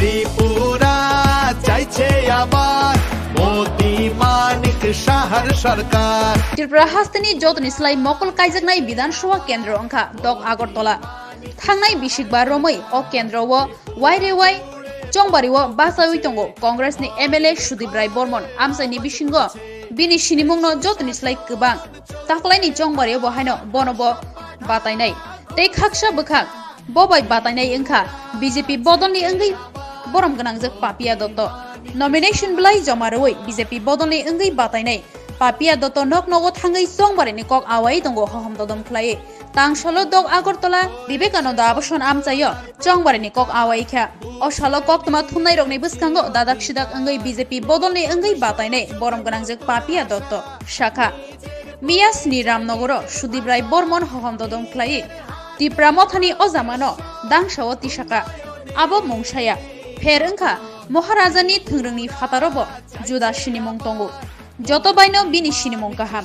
ত্রিপুরা চাইছে আবার মোদি মানিক শাহর সরকার ত্রিপুরা হাস্তেনি জতনি স্লাই মকল কাইজাকনাই বিধানসভা কেন্দ্র अंखा दक আগরতলা थांनाय बिसिकबार रमै अ केन्द्रव वाइरेवाइ चंबारिव बासावि दंगो कांग्रेसनि एमएलए सुदीप राय बर्मन आमसाइनि बिसिंग बिनि सिनिमुंनो जतनि स्लाइ गोबां ताखलाइनि चंबारिव बहायनो बनब बातायनाय तै खाकसा बखाक बबाय बातायनाय अंखा बीजेपी बदलनि अंगै बरम गोनांजों पापिया दत्त नमिनेशन बिलाइ जमारवै बीजेपी बदलनि अंगै बातायनाय पापिया दत्त नक नगो थांगै चंबारिनि कक आवाइ दंगो हहम ददम खलायै तांसलो दक আগরতলা বিবেকানন্দ আবাসন আমচাयो चंबारिनि कक आवाइखा असालो कक तमा थुमनाय रगनि बसखांगो दादाक सिदाक अंगै बीजेपी बदलनि अंगै बातायनाय बरम गोनांजों पापिया दत्त शाखा मियासनि रामनगरो सुदीप राय बर्मन हहम ददम खलायै तिप्रा मथानि अजामानो दांसाव तिशाखा आबो मुंसाया फेर अंखा महाराजानि थोंरोंनि फातारबो जुदा सिनिमुं दंगो जत बायनो बिनि सिनिमुं गाहाम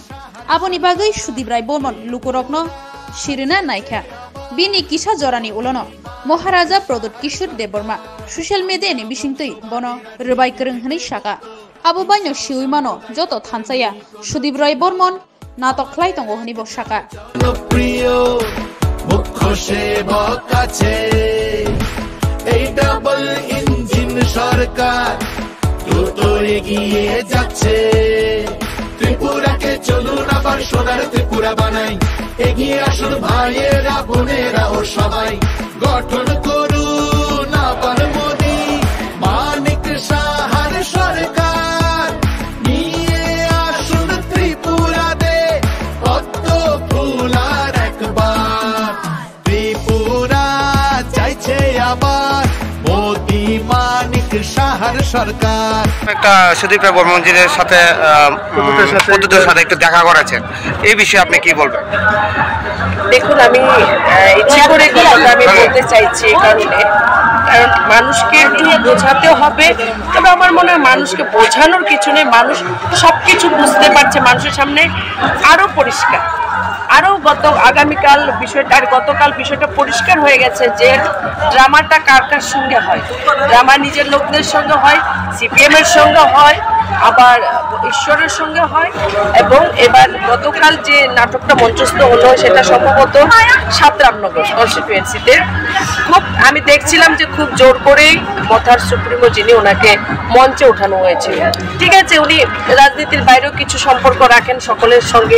आबोनि बागै सुदीप राय बर्मन लुकुरकनो शिरना नायखा बिनि किसा जरानि उलनो महाराजा प्रदुत किशोर देबबर्मा सोशल मीडियानि बिसिंतै बनो रबाय गोरों हनै शाखा आबो बायनो शिउइ मानो जत थानसाया सुदीप राय बर्मन नाटक खलाय दंगो हनि ब शाखा প্রিয় মুখ্য সেবক আছে এই ডাবল ইঞ্জিন সরকার দ্রুত এগিয়ে যাচ্ছে ত্রিপুরাকে চলুন আবার সোনার ত্রিপুরা বানাই এগিয়ে আসুন ভাইয়েরা বোনেরা ও সবাই গঠন করুন আবার মোদি মানিক শাহর সরকার নিয়ে আসুন ত্রিপুরাতে পদ্ম ফুল আর একবার ত্রিপুরা চাইছে আবার মোদি মানিক শাহর সরকার একটা সুদীপ রায় বর্মনজির সাথে পদ্ধতির সাথে একটু দেখা করেছেন এই বিষয়ে আপনি কি বলবেন? দেখুন আমি ইচ্ছে করে কথাটা আমি বলতে চাইছি কারণ মানুষকে একটু বোঝাতে হবে তবে আমার মনে হয় মানুষকে বোঝানোর কিছু নেই মানুষ সবকিছু বুঝতে পারছে মানুষের সামনে আরো পরিষ্কার আরো আগামীকাল বিষয়টা আর গতকাল বিষয়টা পরিষ্কার হয়ে গেছে যে ড্রামাটা কার কার সঙ্গে হয় ড্রামা নিজের লোকদের সঙ্গে হয় সিপিএম এর সঙ্গে হয় আবার ঈশ্বরের সঙ্গে হয় এবং এবার গতকাল যে নাটকটা মঞ্চস্থ হলো সেটা সম্ভবত রামনগর কনস্টিটুয়েন্সিতে খুব আমি দেখছিলাম যে খুব জোর করেই মথার সুপ্রিমো যিনি ওনাকে মঞ্চে ওঠানো হয়েছিল ঠিক আছে উনি রাজনীতির বাইরেও কিছু সম্পর্ক রাখেন সকলের সঙ্গে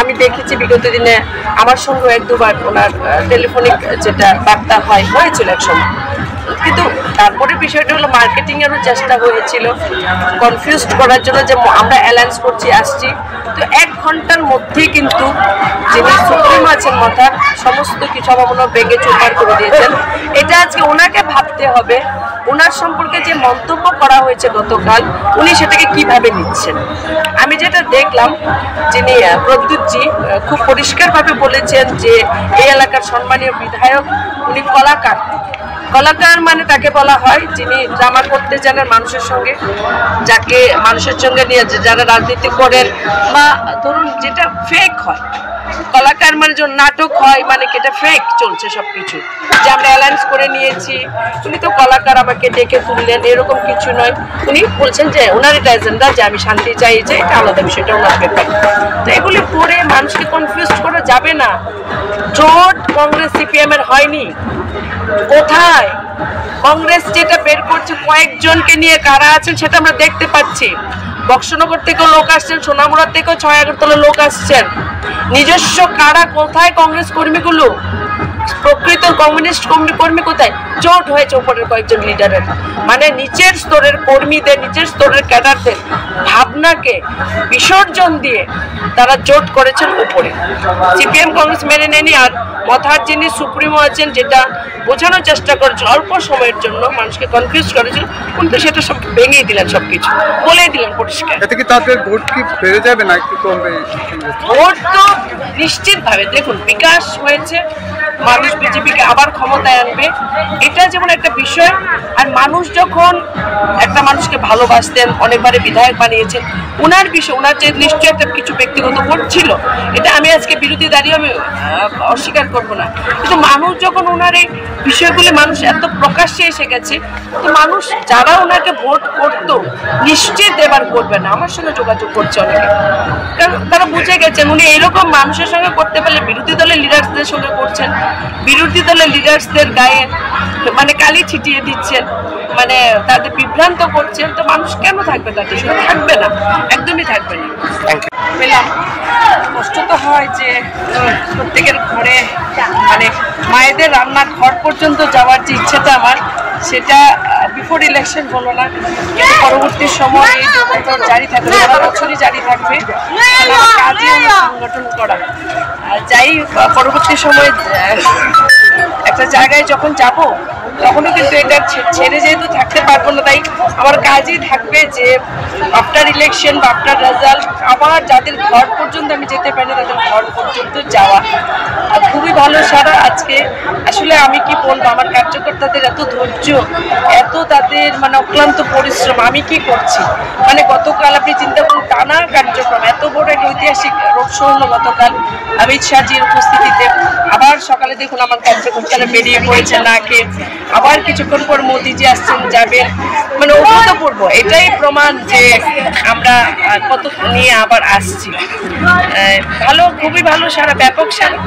আমি দেখেছি বিগত দিনে আমার সঙ্গে এক দুবার ওনার টেলিফোনিক যেটা বার্তা হয়েছিল এক সময় কিন্তু তারপরে বিষয়টা হলো মার্কেটিং এরও চেষ্টা হয়েছিল কনফিউজড করার জন্য যে আমরা অ্যালায়েন্স করছি আসছি তো 1 ঘন্টার মধ্যেই কিন্তু যিনি সুপ্রিমো আছেন মাথার সমস্ত কিছু মনে বেগে চুরমার করে দিয়েছেন এটা আজকে ওনাকে ভাবতে হবে ওনার সম্পর্কে যে মন্তব্য করা হয়েছে গতকাল উনি সেটাকে কিভাবে নিচ্ছেন আমি যেটা দেখলাম যিনি প্রদ্যুৎজি খুব পরিষ্কারভাবে বলেছেন যে এই এলাকার সম্মানীয় বিধায়ক উনি কলাকার মানে তাকে বলা হয় যিনি ড্রামা করতে জানেন মানুষের সঙ্গে যাকে মানুষের সঙ্গে নিয়ে যারা রাজনীতি করেন বা ধরুন যেটা ফেক হয় কলাকার মানে যখন নাটক হয় মানে এটা ফেক চলছে সবকিছু যে আমরা অ্যালায়েন্স করে নিয়েছি উনি তো কলাকার আমাকে ডেকে তুললেন এরকম কিছু নয় উনি বলছেন যে ওনার এটা এজেন্ডা যে আমি শান্তি চাই যে এটা আলাদা বিষয়টা ওনার ব্যাপার তো এগুলি পড়ে মানুষকে কনফিউজ করা যাবে না জোট কংগ্রেস সিপিএম এর হয়নি কোথায় কংগ্রেস যেটা বের করছে কয়েকজনকে নিয়ে কারা আছেন সেটা আমরা দেখতে পাচ্ছি বক্সনগর থেকেও লোক আসছেন সোনামুড়া থেকেও 6 আগরতলা লোক আসছেন নিজস্ব কারা কোথায় কংগ্রেস কর্মীগুলো প্রকৃত কমিউনিস্ট কর্মী কোথায় জোট হয়েছে উপরের কয়েকজন লিডারের মানে নিচের স্তরের কর্মীদের নিচের স্তরের ক্যাডারদের ভাবনাকে বিসর্জন দিয়ে তারা জোট করেছেন উপরে সিপিএম কংগ্রেস মেনে নেয়নি আর মথার যিনি সুপ্রিমো আছেন যেটা বোঝানোর চেষ্টা করেছে অল্প সময়ের জন্য মানুষকে কনফিউজ করেছিল কিন্তু সেটা সব ভেঙে দিলেন সবকিছু বলে দিলেন পরিষ্কার এতে কি তাদের ভোট কি বেড়ে যাবে না একটু কমবে ভোট তো নিশ্চিতভাবে দেখুন বিকাশ হয়েছে মানুষ বিজেপিকে আবার ক্ষমতায় আনবে এটা যেমন একটা বিষয় আর মানুষ যখন একটা মানুষকে ভালোবাসতেন, অনেকবারে বিধায়ক বানিয়েছেন, ওনার বিষয় ওনার যে নিশ্চয়ই একটা কিছু ব্যক্তিগত ভোট ছিল, এটা আমি আজকে বিরোধী দাঁড়িয়ে আমি অস্বীকার করব না, কিন্তু মানুষ যখন ওনার এই বিষয়গুলি মানুষ এত প্রকাশ্যে এসে গেছে, তো মানুষ যারা ওনাকে ভোট করতো নিশ্চিত এবার করবে না। আমার সঙ্গে যোগাযোগ করছে অনেকে, কারণ তারা বুঝে গেছেন উনি এরকম মানুষের সঙ্গে করতে পারলে বিরোধী দলের লিডার্সদের সঙ্গে করছেন, বিরোধী দলের লিডার্সদের গায়ে মানে কালি ছিটিয়ে দিচ্ছেন, মানে তাদের বিভ্রান্ত করছেন, তো মানুষ কেন থাকবে তাদের সঙ্গে? থাকবে না, একদমই থাকবে না। পেলাম কষ্ট তো হয় যে প্রত্যেকের ঘরে মানে মায়েদের রান্নার ঘর পর্যন্ত যাওয়ার যে ইচ্ছাটা আমার, সেটা বিফোর ইলেকশন হলো না, কিন্তু পরবর্তী সময়ে এই যোগাযোগ জারি থাকবে, সারা বছরই জারি থাকবে, কাজে সংগঠন করা। যাই পরবর্তী সময় একটা জায়গায় যখন যাব, তখনও কিন্তু এটা ছেড়ে যেহেতু থাকতে পারবো না, তাই আমার কাজই থাকবে যে আফটার ইলেকশন বা আফটার রেজাল্ট আবার যাদের ঘর পর্যন্ত আমি যেতে পারি তাদের ঘর পর্যন্ত যাওয়া। খুবই ভালো সারা আজকে। আসলে আমি কি বলবো, আমার কার্যকর্তাদের এত ধৈর্য, এত তাদের মানে অক্লান্ত পরিশ্রম, আমি কি করছি মানে গতকাল আপনি চিন্তা করুন, টানা কার্যক্রম, এত বড় একটা ঐতিহাসিক রোড শো হলো গতকাল অমিত শাহজির উপস্থিতিতে। আবার সকালে দেখুন আমার কার্যকর্তারা বেরিয়ে পড়েছে না খেয়ে, আবার কিছুক্ষণ পর মোদিজি আসছেন যাবেন, মানে অভূতপূর্ব। এটাই প্রমাণ যে আমরা কত নিয়ে আবার আসছি। ভালো, খুবই ভালো সারা, ব্যাপক সারা।